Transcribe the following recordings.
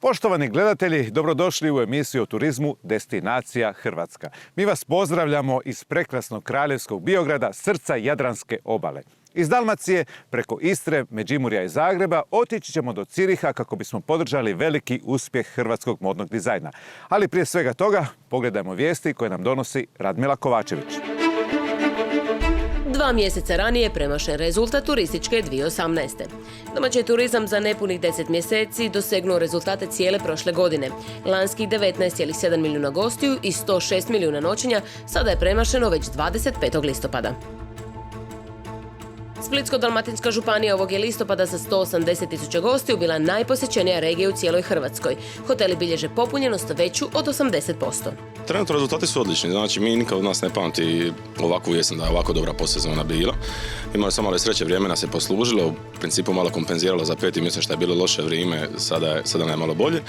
Poštovani gledatelji, dobrodošli u emisiju o turizmu Destinacija Hrvatska. Mi vas pozdravljamo iz prekrasnog kraljevskog Biograda, srca Jadranske obale. Iz Dalmacije, preko Istre, Međimurja i Zagreba otići ćemo do Ciriha kako bismo podržali veliki uspjeh hrvatskog modnog dizajna. Ali prije svega toga, pogledajmo vijesti koje nam donosi Radmila Kovačević. 2 mjeseca ranije premašen rezultat turističke 2018. Domaći turizam za nepunih 10 mjeseci dosegnuo rezultate cijele prošle godine. Lanskih 19,7 milijuna gostiju i 106 milijuna noćenja sada je premašeno već 25. listopada. Splitsko-dalmatinska županija ovog je listopada sa 180.000 gostiju bila najposjećenija regija u cijeloj Hrvatskoj. Hoteli bilježe popunjenost veću od 80%. Trenutno rezultati su odlični, znači mi nikad od nas ne pamti ovakvu jesen da je ovako dobra postsezona bila. Imali smo malo sreće, vrijeme nas je poslužilo, u principu malo kompenziralo za 5. mjesec što je bilo loše vrijeme, sada nam je malo bolje.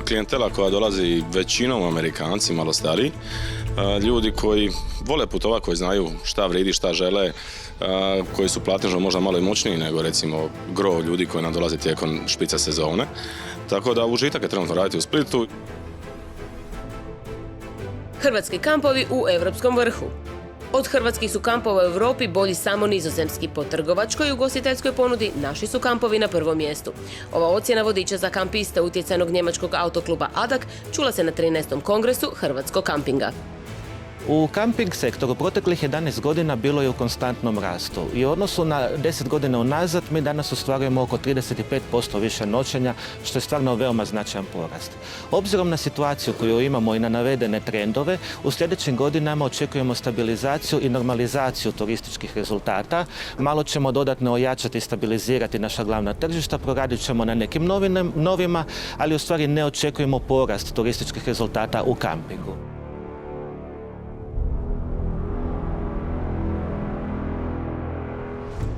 Klijentela koja dolazi većinom Amerikanci, malo stariji, ljudi koji vole putovati, koji znaju šta vridi, šta žele, koji su platežno možda malo i moćniji nego recimo gro ljudi koji nam dolazi tijekom špica sezone. Tako da užitak je trenutno raditi u Splitu. Hrvatski kampovi u europskom vrhu. Od hrvatskih su kampova u Europi bolji samo nizozemski. Po trgovačkoj i ugostiteljskoj ponudi naši su kampovi na prvom mjestu. Ova ocjena vodiča za kampiste utjecajnog njemačkog autokluba ADAC čula se na 13. kongresu hrvatskog kampinga. U kamping sektoru proteklih 11 godina bilo je u konstantnom rastu i u odnosu na 10 godina unazad mi danas ostvarujemo oko 35% više noćenja, što je stvarno veoma značajan porast. Obzirom na situaciju koju imamo i na navedene trendove, u sljedećim godinama očekujemo stabilizaciju i normalizaciju turističkih rezultata. Malo ćemo dodatno ojačati i stabilizirati naša glavna tržišta, proradit ćemo na nekim novima, ali u stvari ne očekujemo porast turističkih rezultata u kampingu.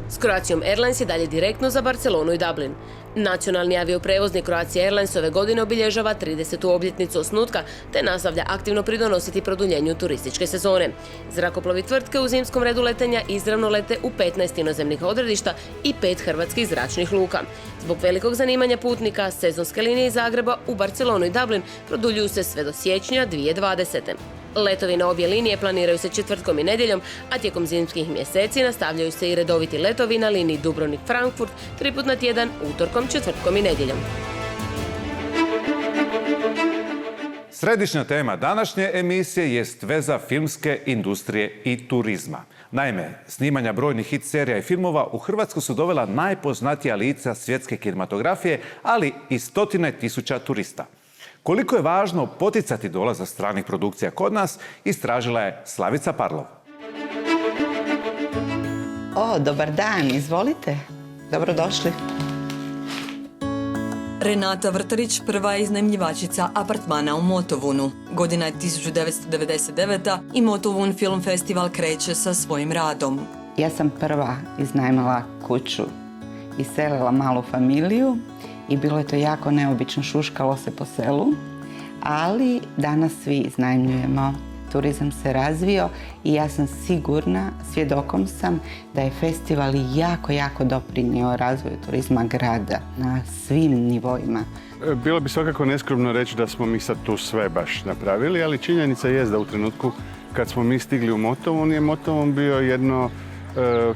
S Croatiom Airlines je dalje direktno za Barcelonu i Dublin. Nacionalni avioprevoznik Croatia Airlines ove godine obilježava 30. obljetnicu osnutka te nastavlja aktivno pridonositi produljenju turističke sezone. Zrakoplovi tvrtke u zimskom redu letenja izravno lete u 15 inozemnih odredišta i 5 hrvatskih zračnih luka. Zbog velikog zanimanja putnika, sezonske linije iz Zagreba u Barcelonu i Dublin produljuju se sve do siječnja 2020. Letovi na obje linije planiraju se četvrtkom i nedjeljom, a tijekom zimskih mjeseci nastavljaju se i redoviti letovi na liniji Dubrovnik-Frankfurt 3 put na tjedan, utorkom, četvrtkom i nedjeljom. Središnja tema današnje emisije jest veza filmske industrije i turizma. Naime, snimanja brojnih hit serija i filmova u Hrvatsku su dovela najpoznatija lica svjetske kinematografije, ali i 100.000 turista. Koliko je važno poticati dolazak stranih produkcija kod nas, istražila je Slavica Parlov. Dobar dan, izvolite. Dobrodošli. Renata Vrtarić prva je iznajmljivačica apartmana u Motovunu. Godina je 1999. i Motovun Film Festival kreće sa svojim radom. Ja sam prva iznajmila kuću, iselila malu familiju i bilo je to jako neobično, šuškalo se po selu, ali danas svi iznajmljujemo. Turizam se razvio i ja sam sigurna, svjedokom sam da je festival jako doprinio razvoju turizma grada na svim nivoima. Bilo bi svakako neskromno reći da smo mi sad tu sve baš napravili, ali činjenica je da u trenutku kad smo mi stigli u Motovun je Motovun bio jedno,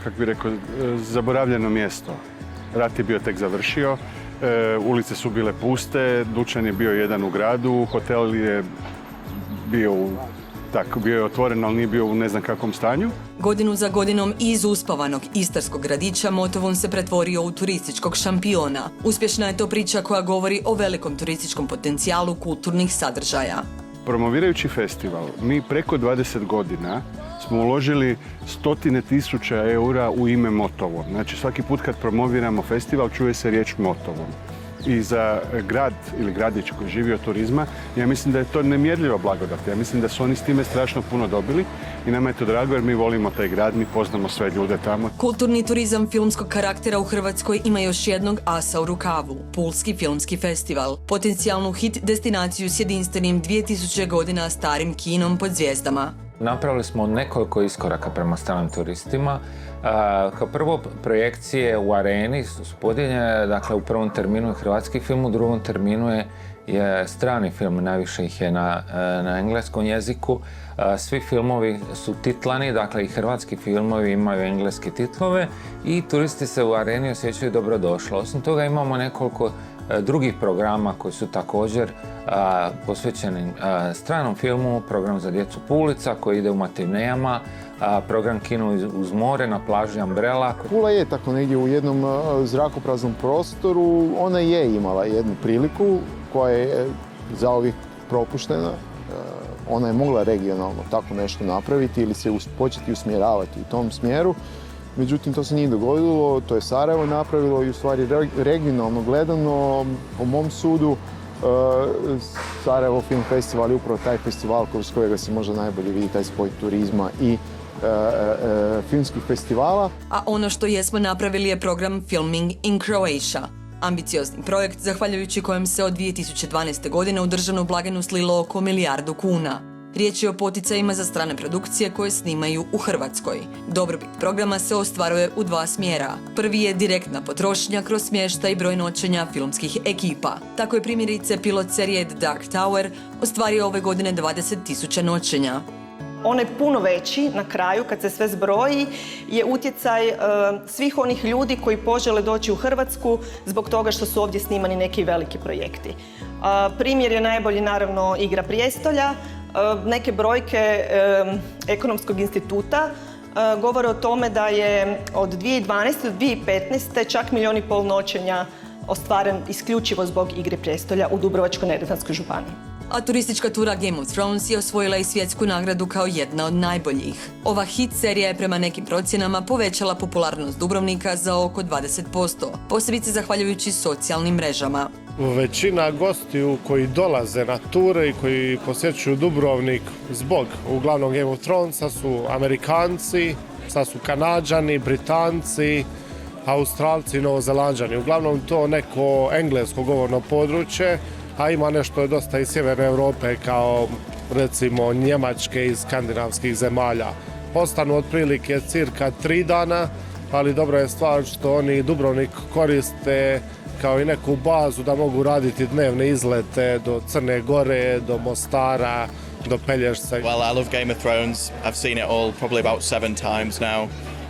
kako bi rekao, zaboravljeno mjesto. Rat je bio tek završio. Ulice su bile puste, dućan je bio jedan u gradu, hotel je bio je otvoren, ali nije bio u ne znam kakvom stanju. Godinu za godinom iz uspavanog istarskog gradića Motovun se pretvorio u turističkog šampiona. Uspješna je to priča koja govori o velikom turističkom potencijalu kulturnih sadržaja. Promovirajući festival, mi preko 20 godina smo uložili 100.000 eura u ime Motovun. Znači svaki put kad promoviramo festival čuje se riječ Motovun. I za grad ili gradić koji živi od turizma, ja mislim da je to nemjerljiva blagodat. Ja mislim da su oni s time strašno puno dobili i nama je to drago jer mi volimo taj grad, mi poznamo sve ljude tamo. Kulturni turizam filmskog karaktera u Hrvatskoj ima još jednog asa u rukavu, Pulski filmski festival. Potencijalnu hit destinaciju s jedinstvenim 2000 godina starim kinom pod zvijezdama. Napravili smo nekoliko iskoraka prema stranim turistima. Kao prvo, projekcije u areni su podijeljene, dakle u prvom terminu je hrvatski film, u drugom terminu je strani film, najviše ih je na engleskom jeziku. Svi filmovi su titlani, dakle i hrvatski filmovi imaju engleske titlove i turisti se u areni osjećaju dobrodošlo. Osim toga imamo nekoliko drugih programa koji su također posvećeni stranom filmu, program za djecu Pulica koji ide u matinejama, program Kino uz more na plaži Umbrella. Pula je tako negdje u jednom zrakopraznom prostoru, ona je imala jednu priliku koja je zauvijek propuštena. Ona je mogla regionalno tako nešto napraviti ili se početi usmjeravati u tom smjeru. Međutim, to se nije dogodilo, to je Sarajevo napravilo i u stvari regionalno gledano, po mom sudu, Sarajevo Film Festival je upravo taj festival kroz kojega se možda najbolje vidi taj spoj turizma i filmskih festivala. A ono što jesmo napravili je program Filming in Croatia. Ambiciozni projekt, zahvaljujući kojem se od 2012. godine u državnu blagajnu slilo oko 1 milijardu kuna. Riječ je o poticajima za strane produkcije koje snimaju u Hrvatskoj. Dobrobit programa se ostvaruje u 2 smjera. Prvi je direktna potrošnja kroz smještaj i broj noćenja filmskih ekipa. Tako je primjerice pilot serije The Dark Tower ostvario ove godine 20.000 noćenja. Onaj puno veći na kraju, kad se sve zbroji, je utjecaj svih onih ljudi koji požele doći u Hrvatsku zbog toga što su ovdje snimani neki veliki projekti. Primjer je najbolji naravno Igra prijestolja. Neke brojke Ekonomskog instituta govore o tome da je od 2012. do 2015. čak 1,5 milijun noćenja ostvaren isključivo zbog Igre prijestolja u Dubrovačko-neretvanskoj županiji. A turistička tura Game of Thrones je osvojila i svjetsku nagradu kao jedna od najboljih. Ova hit serija je prema nekim procjenama povećala popularnost Dubrovnika za oko 20%, posebice zahvaljujući socijalnim mrežama. Većina gostiju koji dolaze na ture i koji posjećuju Dubrovnik zbog uglavnom Game of Thronesa su Amerikanci, sad su Kanađani, Britanci, Australci i Novozelanđani. Uglavnom to neko englesko govorno područje, a ima nešto dosta iz sjeverne Europe kao recimo Njemačke i skandinavskih zemalja. Ostanu otprilike cirka 3 dana, ali dobra je stvar što oni Dubrovnik koriste kao i neku bazu da mogu raditi dnevne izlete do Crne Gore, do Mostara, do Pelješca. Well, I love Game of Thrones. I've seen it all probably about 7 times now.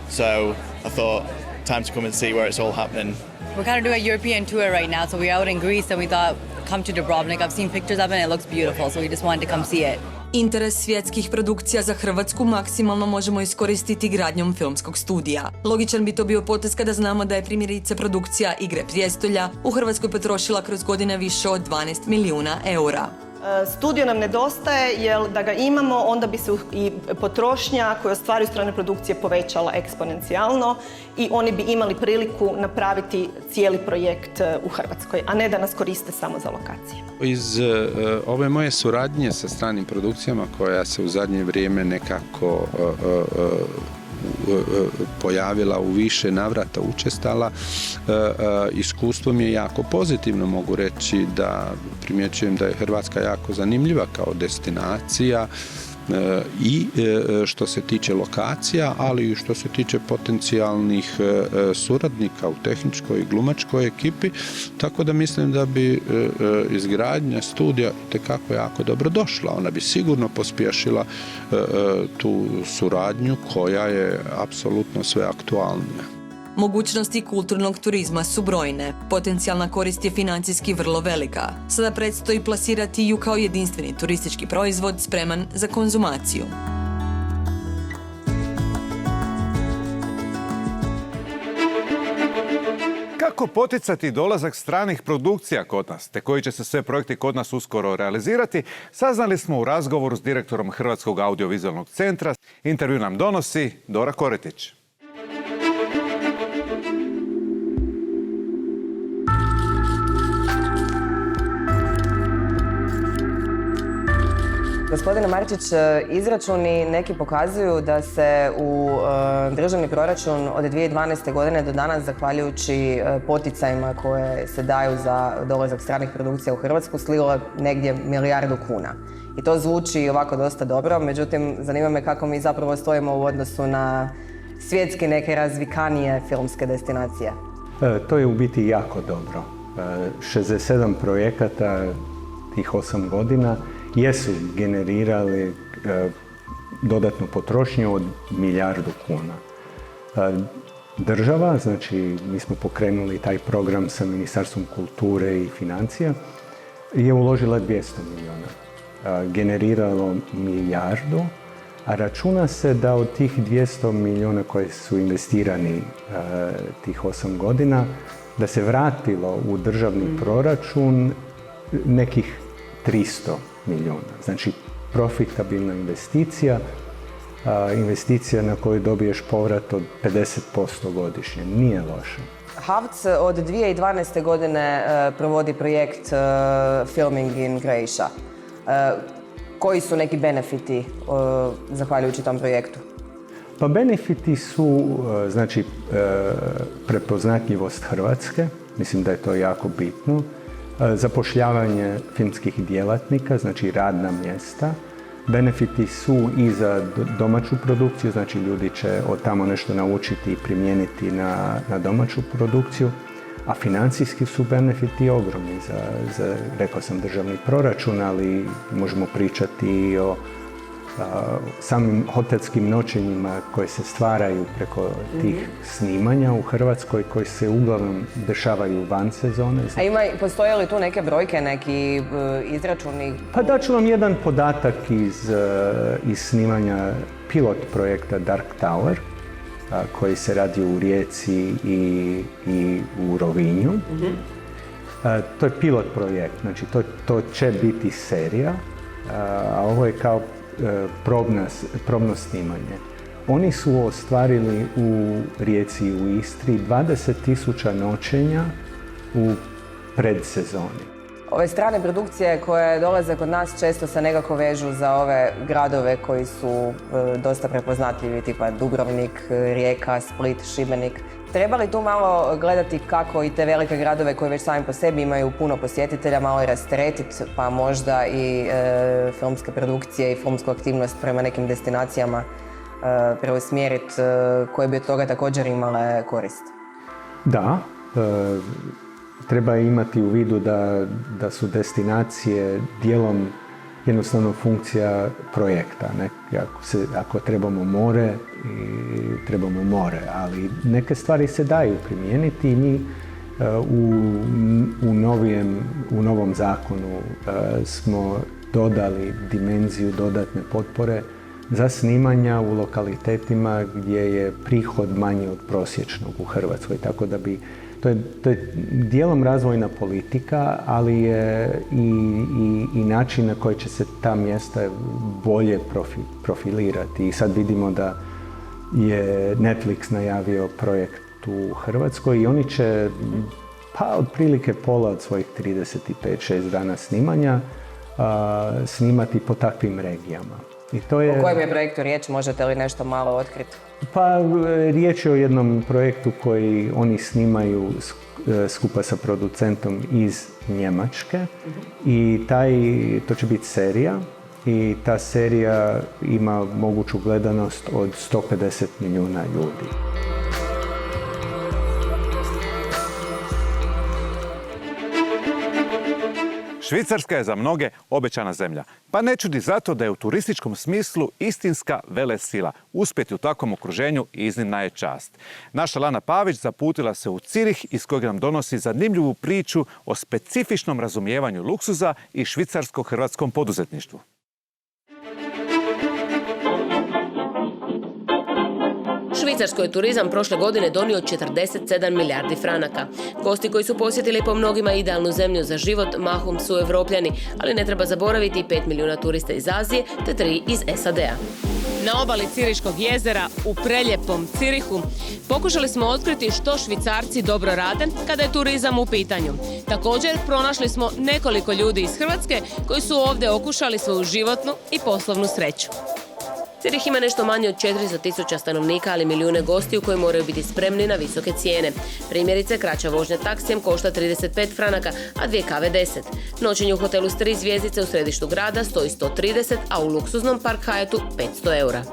So I thought time to come and see where it's all happening. We're kind of doing a European tour right now, so we're out in Greece and we thought come to Dubrovnik. I've seen pictures of it and it looks beautiful, so we just wanted to come see it. Interes svjetskih produkcija za Hrvatsku maksimalno možemo iskoristiti gradnjom filmskog studija. Logičan bi to bio potez kada znamo da je primjerice produkcija Igre prijestolja u Hrvatskoj potrošila kroz godine više od 12 milijuna eura. Studio nam nedostaje, jer da ga imamo, onda bi se i potrošnja koju ostvaruju strane produkcije povećala eksponencijalno i oni bi imali priliku napraviti cijeli projekt u Hrvatskoj, a ne da nas koriste samo za lokacije. Iz ove moje suradnje sa stranim produkcijama, koja se u zadnje vrijeme nekako pojavila u više navrata, učestala, iskustvo mi je jako pozitivno. Mogu reći da primjećujem da je Hrvatska jako zanimljiva kao destinacija i što se tiče lokacija, ali i što se tiče potencijalnih suradnika u tehničkoj i glumačkoj ekipi, tako da mislim da bi izgradnja studija itekako jako dobro došla. Ona bi sigurno pospješila tu suradnju koja je apsolutno sve aktualnija. Mogućnosti kulturnog turizma su brojne. Potencijalna korist je financijski vrlo velika. Sada predstoji plasirati ju kao jedinstveni turistički proizvod spreman za konzumaciju. Kako poticati dolazak stranih produkcija kod nas, te koji će se sve projekti kod nas uskoro realizirati, saznali smo u razgovoru s direktorom Hrvatskog audiovizualnog centra. Intervju nam donosi Dora Koretić. Gospodine Marčić, izračuni neki pokazuju da se u državni proračun od 2012. godine do danas, zahvaljujući poticajima koje se daju za dolazak stranih produkcija u Hrvatsku, slilo negdje 1 milijardu kuna. I to zvuči ovako dosta dobro, međutim zanima me kako mi zapravo stojimo u odnosu na svjetski neke razvikanije filmske destinacije. To je u biti jako dobro. 67 projekata tih 8 godina jesu generirali dodatnu potrošnju od milijardu kuna. Država, znači mi smo pokrenuli taj program sa Ministarstvom kulture i financija, je uložila 200 milijuna. Generiralo milijardu, a računa se da od tih 200 milijuna koji su investirani tih 8 godina, da se vratilo u državni proračun nekih 300 milijuna. Znači profitabilna investicija, investicija na koju dobiješ povrat od 50% godišnje. Nije loše. HAVC od 2012. godine provodi projekt Filming in Croatia. Koji su neki benefiti zahvaljujući tom projektu? Pa benefiti su, znači, prepoznatljivost Hrvatske, mislim da je to jako bitno, zapošljavanje filmskih djelatnika, znači radna mjesta. Benefiti su i za domaću produkciju, znači ljudi će od tamo nešto naučiti i primijeniti na domaću produkciju, a financijski su benefiti ogromni za, rekao sam, državni proračun, ali možemo pričati i o samim hotelskim noćenjima koje se stvaraju preko tih snimanja u Hrvatskoj, koji se uglavnom dešavaju van sezone. A postoje li tu neke brojke, neki izračuni? Pa daću vam jedan podatak iz snimanja pilot projekta Dark Tower, koji se radi u Rijeci i u Rovinju. To je pilot projekt, znači to će biti serija, a ovo je kao probno snimanje. Oni su ostvarili u Rijeci i u Istri 20.000 noćenja u predsezoni. Ove strane produkcije koje dolaze kod nas često se nekako vežu za ove gradove koji su dosta prepoznatljivi, tipa Dubrovnik, Rijeka, Split, Šibenik. Treba li tu malo gledati kako i te velike gradove koji već sami po sebi imaju puno posjetitelja, malo i rasteretiti, pa možda i filmske produkcije i filmsku aktivnost prema nekim destinacijama preusmjeriti koje bi od toga također imale korist? Da, treba imati u vidu da su destinacije dijelom jednostavno funkcija projekta. Ako trebamo more, trebamo more, ali neke stvari se daju primijeniti i mi u novom zakonu smo dodali dimenziju dodatne potpore za snimanja u lokalitetima gdje je prihod manji od prosječnog u Hrvatskoj, tako da bi to je dijelom razvojna politika, ali je i način na koji će se ta mjesta bolje profilirati. I sad vidimo da je Netflix najavio projekt u Hrvatskoj i oni će otprilike pola od svojih 35-6 dana snimanja snimati po takvim regijama. O kojem je projektu riječ? Možete li nešto malo otkriti? Pa riječ je o jednom projektu koji oni snimaju skupa sa producentom iz Njemačke i to će biti serija i ta serija ima moguću gledanost od 150 milijuna ljudi. Švicarska je za mnoge obećana zemlja. Pa ne čudi zato da je u turističkom smislu istinska velesila. Uspjeti u takvom okruženju iznimna je čast. Naša Lana Pavić zaputila se u Cirih iz kojeg nam donosi zanimljivu priču o specifičnom razumijevanju luksuza i švicarsko-hrvatskom poduzetništvu. Švicarskoj je turizam prošle godine donio 47 milijardi franaka. Gosti koji su posjetili po mnogima idealnu zemlju za život mahom su Evropljani, ali ne treba zaboraviti 5 milijuna turista iz Azije te 3 iz SAD-a. Na obali Ciriškog jezera, u preljepom Cirihu, pokušali smo otkriti što Švicarci dobro rade kada je turizam u pitanju. Također, pronašli smo nekoliko ljudi iz Hrvatske koji su ovdje okušali svoju životnu i poslovnu sreću. Cirih ima nešto manje od 400.000 stanovnika, ali milijune gostiju koji moraju biti spremni na visoke cijene. Primjerice, kraća vožnja taksijem košta 35 franaka, a 2 kave 10. Noćenje u hotelu s 3 zvjezdice u središtu grada stoji 130, a u luksuznom Park Hyattu 500 eura.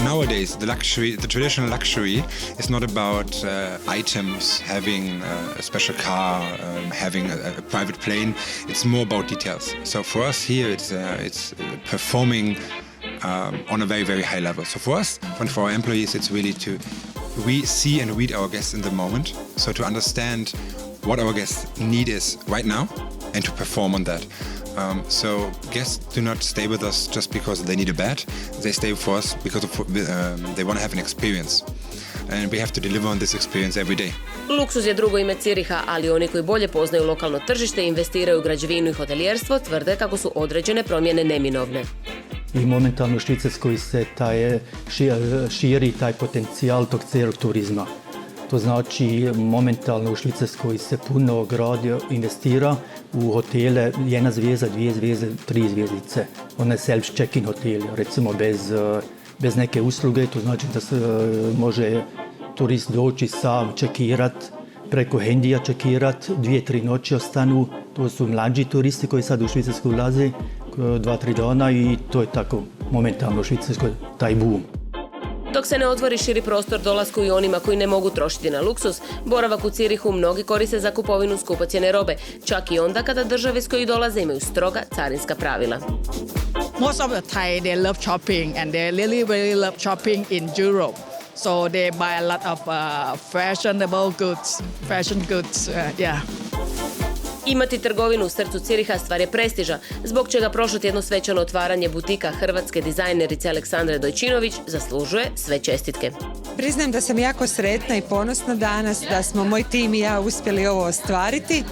Nowadays, the traditional luxury is not about items, having a special car, having a private plane. It's more about details. So for us here, it's performing on a very, very high level. So for us, and for our employees, it's really to see and read our guests in the moment. So to understand what our guests' need is right now and to perform on that. So guests do not stay with us just because they need a bed. They stay for us because they want to have an experience. And we have to deliver on this experience every day. Luksuz je drugo ime Ciriha, ali oni koji bolje poznaju lokalno tržište i investiraju u građevinu i hotelijerstvo tvrde kako su određene promjene neminovne. I momentalno u Švicarskoj se širi taj potencijal tog cijelog turizma. To znači momentalno u Švicarskoj se puno gradi, investira u hotele, 1 zvijezda, 2 zvijezde, 3 zvijezdice. One self-check-in hoteli, recimo bez neke usluge, to znači da se može turist doći sam, čekirat, preko hendija čekirat, 2-3 noći ostanu. To su mlađi turisti koji sad u Švicarsku ulaze 2-3 dana i to je tako momentalno u Švicarskoj taj boom. Dok se ne otvori širi prostor dolasku i onima koji ne mogu trošiti na luksuz, boravak u Cirihu mnogi koriste za kupovinu skupocjene robe, čak i onda kada države s kojih dolaze imaju stroga carinska pravila. Most of the Thai, they love shopping and they really love shopping in Europe. So they buy a lot of fashionable goods, yeah. Imati trgovinu u srcu Ciriha stvar je prestiža, zbog čega prošlotjedno svečano otvaranje butika hrvatske dizajnerice Aleksandre Dojčinović zaslužuje sve čestitke. Priznajem da sam jako sretna i ponosna danas da smo moj tim i ja uspjeli ovo ostvariti.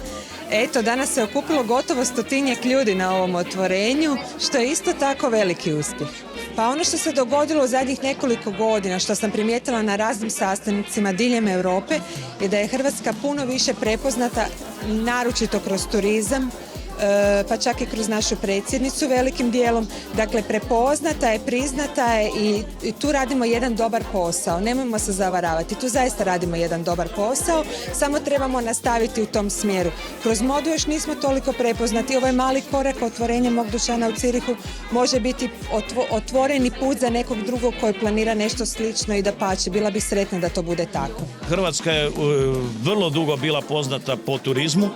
Eto, danas se okupilo gotovo 100-tinjak ljudi na ovom otvorenju, što je isto tako veliki uspjeh. Pa ono što se dogodilo u zadnjih nekoliko godina, što sam primijetila na raznim sastancima diljem Europe, je da je Hrvatska puno više prepoznata, naročito kroz turizam, pa čak i kroz našu predsjednicu velikim dijelom. Dakle, prepoznata je, priznata je i tu radimo jedan dobar posao. Nemojmo se zavaravati, tu zaista radimo jedan dobar posao, samo trebamo nastaviti u tom smjeru. Kroz modu još nismo toliko prepoznati. Ovaj mali korak otvorenja mog dućana u Cirihu može biti otvoreni put za nekog drugog koji planira nešto slično i dapače. Bila bih sretna da to bude tako. Hrvatska je vrlo dugo bila poznata po turizmu.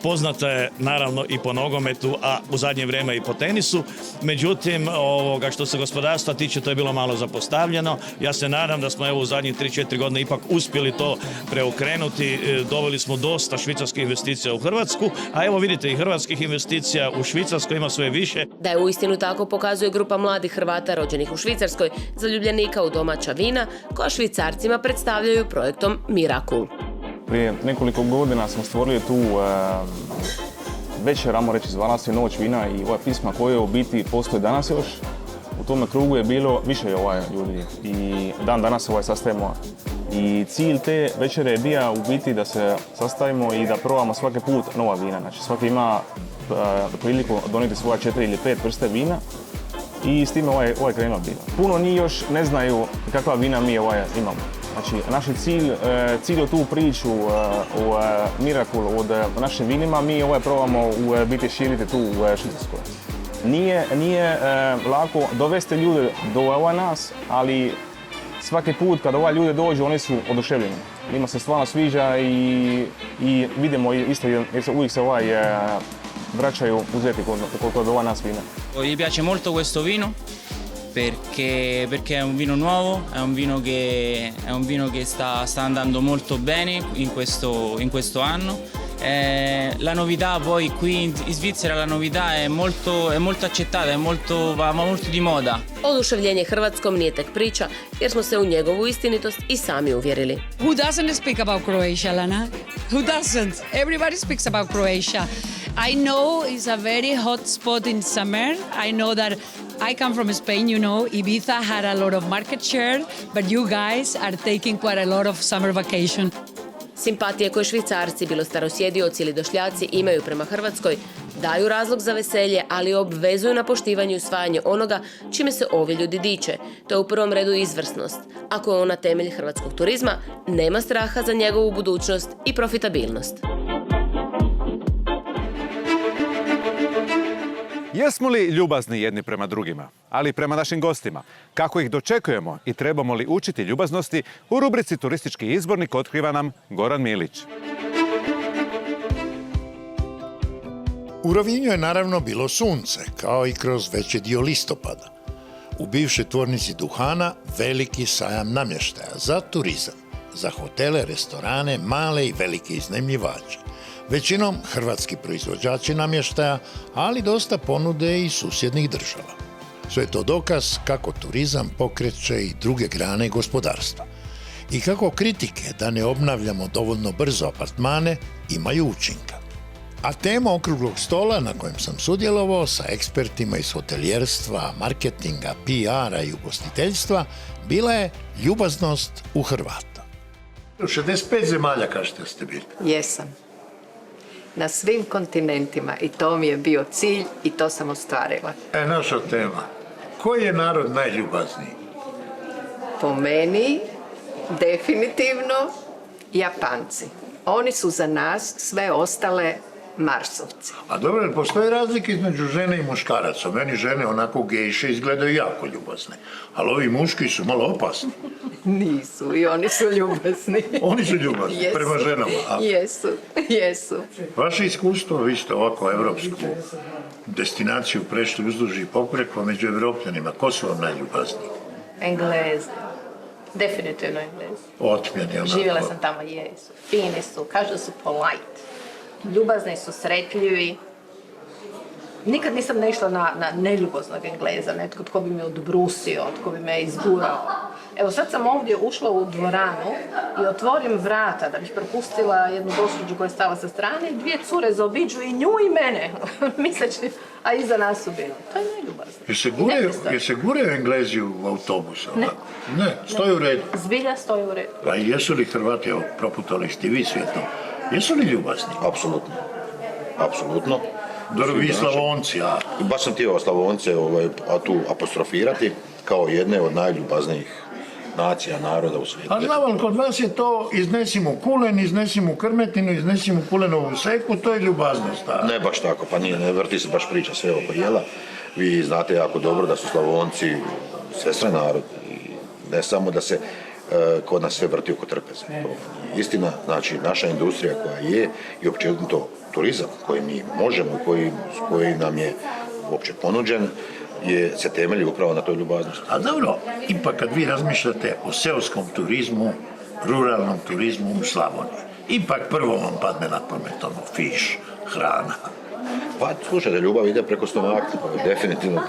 Poznata je naravno i po nogometu, a u zadnje vrijeme i po tenisu. Međutim, što se gospodarstva tiče, to je bilo malo zapostavljeno. Ja se nadam da smo u zadnjih 3-4 godine ipak uspjeli to preokrenuti. Doveli smo dosta švicarskih investicija u Hrvatsku, a evo vidite i hrvatskih investicija u Švicarskoj ima sve više. Da je uistinu tako pokazuje grupa mladih Hrvata rođenih u Švicarskoj, zaljubljenika u domaća vina, koja Švicarcima predstavljaju projektom Miracle. Prije nekoliko godina smo stvorili tu večer, ajmo reći, zvala se Noć vina i ova pisma koje u biti postoje danas još. U tome krugu je bilo više ljudi i dan danas sastajemo. I cilj te večere je bio u biti da se sastavimo i da probamo svaki put nova vina. Znači svaki ima priliku donijeti svoja 4 ili 5 vrste vina i s time ovaj krenuo bilo. Puno njih još ne znaju kakva vina mi imamo. Znači, naš cilj u tu priču u Miracle od našim vinima, mi probamo u biti širiti tu u Švicarskoj. Nije lako dovesti ljude do nas, ali svaki put kada ljudi dođu, oni su oduševljeni. Njima se stvarno sviđa i vidimo isto, uvijek se vraćaju uzeti kod nas vina. Mi piace molto questo vino. Perché è un vino nuovo, è un vino che sta andando molto bene in questo anno. La novità poi qui in Svizzera la novità è molto accettata, va molto di moda. Oduševljenje Hrvatskom nije tek priča, jer smo se u njegovu istinitost i sami uvjerili. Who doesn't speak about Croatia, Lana? Who doesn't? Everybody speaks about Croatia. I know it's a very hot spot in summer. I know that I come from Spain, you know, Ibiza had a lot of market share, but you guys are taking quite a lot of summer vacation. Simpatije koje Švicarci, bilo starosjedioci ili došljaci, imaju prema Hrvatskoj daju razlog za veselje, ali obvezuju na poštivanje i usvajanje onoga čime se ovi ljudi diče. To je u prvom redu izvrsnost. Ako je ona temelj hrvatskog turizma, nema straha za njegovu budućnost i profitabilnost. Jesmo li ljubazni jedni prema drugima, ali i prema našim gostima? Kako ih dočekujemo i trebamo li učiti ljubaznosti? U rubrici Turistički izbornik otkriva nam Goran Milić. U Rovinju je naravno bilo sunce, kao i kroz veći dio listopada. U bivšoj tvornici duhana veliki sajam namještaja za turizam, za hotele, restorane, male i velike iznajmljivače. Većinom hrvatski proizvođači namještaja, ali dosta ponude i susjednih država. Sve je to dokaz kako turizam pokreće i druge grane gospodarstva. I kako kritike da ne obnavljamo dovoljno brzo apartmane imaju učinka. A tema okruglog stola na kojem sam sudjelovao sa ekspertima iz hotelijerstva, marketinga, PR-a i ugostiteljstva bila je ljubaznost u Hrvata. 65 zemalja, kažete, ste bili? Jesam. Na svim kontinentima i to mi je bio cilj i to sam ostvarila. Naša tema. Koji je narod najljubazniji? Po meni, definitivno, Japanci. Oni su za nas sve ostale Marsovci. A dobro, postoje razlike između žene i muškaraca. Meni žene onako gejše izgledaju jako ljubazne. Ali ovi muški su malo opasni. Nisu, i oni su ljubazni. Oni su ljubazni, Jesu. prema ženama. A? Jesu. Vaše iskustvo, vi ste ovako evropsku destinaciju prešli uzduž i popreko među Evropljanima. Ko su vam najljubazniji? Englezi. Definitivno Englezi. Otmjeni onako. Živjela sam tamo, jesu. Fini su, kažu da su polite. Ljubazni su, sretljivi. Nikad nisam naišla na neljubaznog Engleza, netko tko bi me odbrusio, tko bi me izgurao. Evo sad sam ovdje ušla u dvoranu i otvorim vrata da bih propustila jednu gospođu koja je stala sa strane i dvije cure zaobiđu i nju i mene, misleći, a iza nas su bili. To je neljubazno. Jer se guraju Englezi u autobusu? Ne. Ne, stoju u redu. Zbilja stoji u redu. A jesu li Hrvati, evo, proputali ste vi svijetom, jesu li ljubazni? Apsolutno. Apsolutno. Dobro, vi Slavonci, a... Baš sam htio Slavonce tu apostrofirati kao jedne od najljubaznijih nacija, naroda u svijetu. A znam, ali kod vas je to iznesimo kulen, iznesimo krmetinu, iznesimo kulenovu seku, to je ljubaznost. Ne baš tako, pa nije, ne vrti se baš priča sve oko jela. Vi znate jako dobro da su Slavonci svestran narod i ne samo da se kod nas sve vrti oko trpeze. Istina, znači naša industrija koja je i općenito turizam koji mi možemo, koji nam je uopće ponuđen, se temelji upravo na toj ljubaznosti. A dobro, ipak kad vi razmišljate o seoskom turizmu, ruralnom turizmu u Slavoniji, ipak prvo vam padne na pamet ono fiš, hrana. Pa slušajte, ljubav ide preko stomaka, definitivno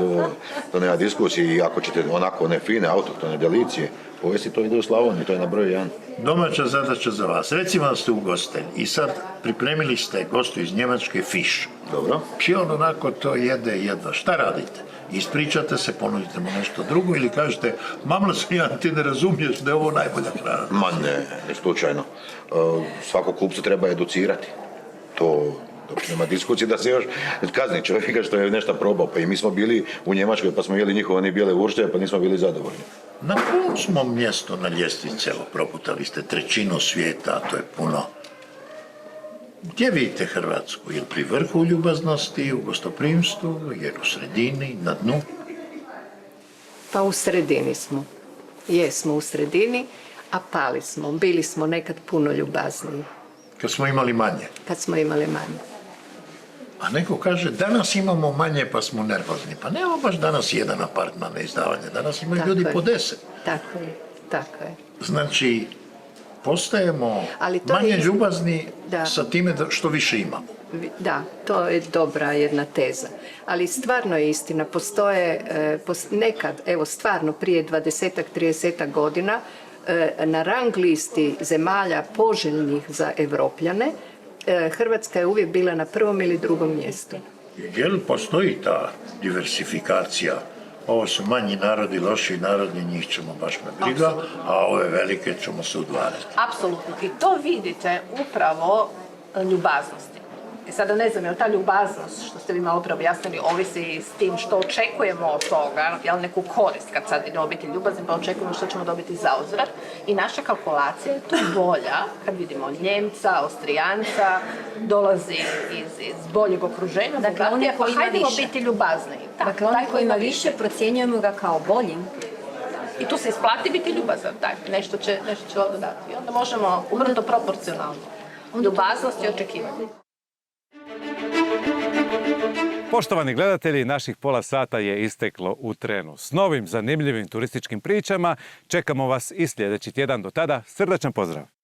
to nema diskusije i ako ćete onako one fine autohtone delicije povesti, to ide u Slavoniji, to je na broj 1. Domaća zadaća za vas. Recimo da ste ugostitelj i sad pripremili ste gostu iz Njemačke fiš. Dobro. I on onako to jede jedva. Šta radite? Ispričate se, ponudite mu nešto drugo ili kažete mamla Smijan, ti ne razumiješ da je ovo najbolja hrana? Ma ne slučajno. Svakog kupca treba educirati. To nema diskusije da se još kazni čovjeka što je nešto probao. Pa i mi smo bili u Njemačkoj pa smo jeli njihove bijele uršteve pa nismo bili zadovoljni. Na kojem smo mjesto na ljestvici? Evo, proputali ste trećinu svijeta, a to je puno. Gdje vidite Hrvatsku? Je li pri vrhu ljubaznosti, u gostoprimstvu, je u sredini, na dnu? Pa u sredini smo. Jesmo u sredini, a pali smo. Bili smo nekad puno ljubazniji. Kad smo imali manje? Kad smo imali manje. A neko kaže, danas imamo manje pa smo nervozni. Pa nemamo baš danas jedan apartman na izdavanje. Danas imaju ljudi po 10. Tako je. Znači, postajemo manje ljubazni sa time što više imamo. Da, to je dobra jedna teza. Ali stvarno je istina, postoje nekad, evo stvarno prije 20-ak, 30-ak godina, na rang listi zemalja poželjnih za Evropljane, Hrvatska je uvijek bila na prvom ili drugom mjestu. Je li postoji ta diversifikacija? Ovo su manji narodi, loši narodi, njih ćemo baš me briga, a ove velike ćemo se udvarati. Apsolutno. I to vidite upravo ljubaznosti. I sada ne znam, je li ta ljubaznost, što ste vi malo pre objasnili, ovisi s tim što očekujemo od toga, jel neku korist kad sad idemo biti ljubazni, pa očekujemo što ćemo dobiti za uzvrat. I naša kalkulacija je tu bolja kad vidimo Njemca, Austrijanca, dolazi iz boljeg okruženja, Dakle, onaj pa koji ima hajdemo više. biti ljubazni. Dakle, onaj koji ima više, procjenjujemo ga kao boljim. I tu se isplati biti ljubazan, tak, nešto će ovdje dati. I onda možemo umrto proporcionalno. Ljubaznost i očekivanje. Poštovani gledatelji, naših pola sata je isteklo u trenu. S novim zanimljivim turističkim pričama čekamo vas i sljedeći tjedan. Do tada, srdačan pozdrav!